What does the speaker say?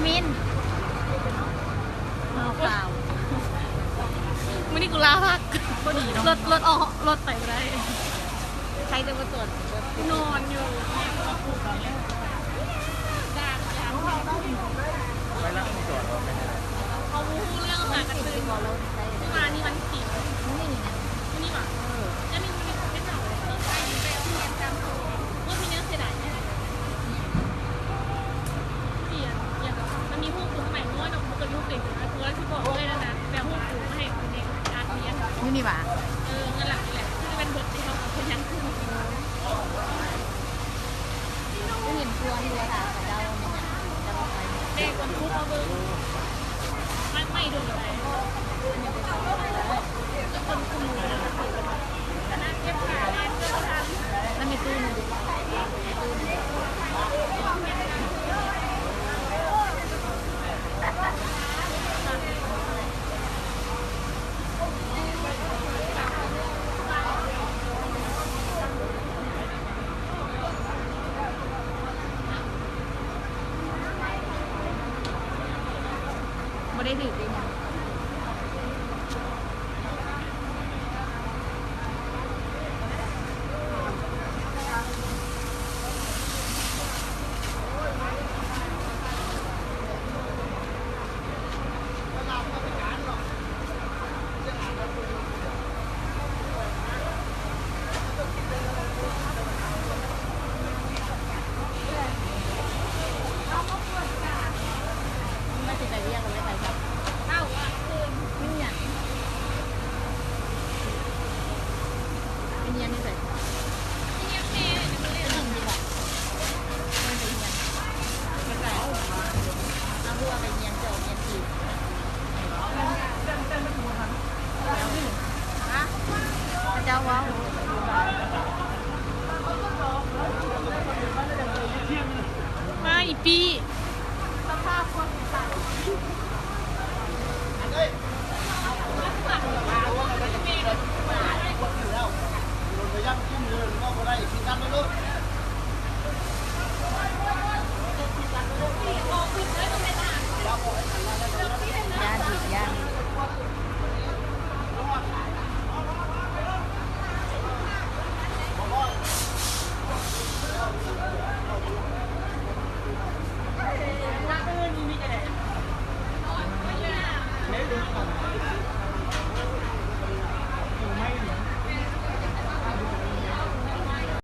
มินเอาเปล่า ไม่ได้กูลาพัก ก็ดีเนาะ รถออกรถไปไม่ได้ ใครจะมาตรวจ นอนอยู่ ไปรับตรวจเราไปไหน เขาพูดเรื่องหากระตือ บอกเราใคร เมื่อวานนี้วันที่ นี่นี่ นี่หว่าจะมีมันเป็นหนังเลยเราใส่ไปเอาเงินตามตัวว่าพี่เนื้อเสียดายแน่เปลี่ยนมันมีพวกกลุ่มใหม่เพราะว่าเราเกิดลูกเด็กนะคือว่าที่บอกเลยนะแต่พวกกลุ่มมาให้คนเด็กการเรียน นี่นี่หว่า เงินหลักนี่แหละที่เป็นบทที่เขาเอาไปยังคือ ก็เห็นตัวที่เราถามกับเราเนี่ยจะมาไป เด็กคนทุกข์เอาเบอร์ไม่โดนอะไรจะคนคุมคณะเก็บขาแรงเพื่อทำ แล้วมีตู้นึง ไม่ได้ถือเลยนะไม่ติดใจเรียกกันไว้ใครครับ เอ้าคืน นี่อย่างเป็นเย็นนี่ใส่ ที่ยังแม่จะมาเรียน จริงดีกว่าไม่เป็นเย็นไม่ใส่เอาลูกเอาไปเย็นจะเอาเย็นทีเจ้าว้าว มาอีปี สภาพคนต่าง ย่านอีกย่าน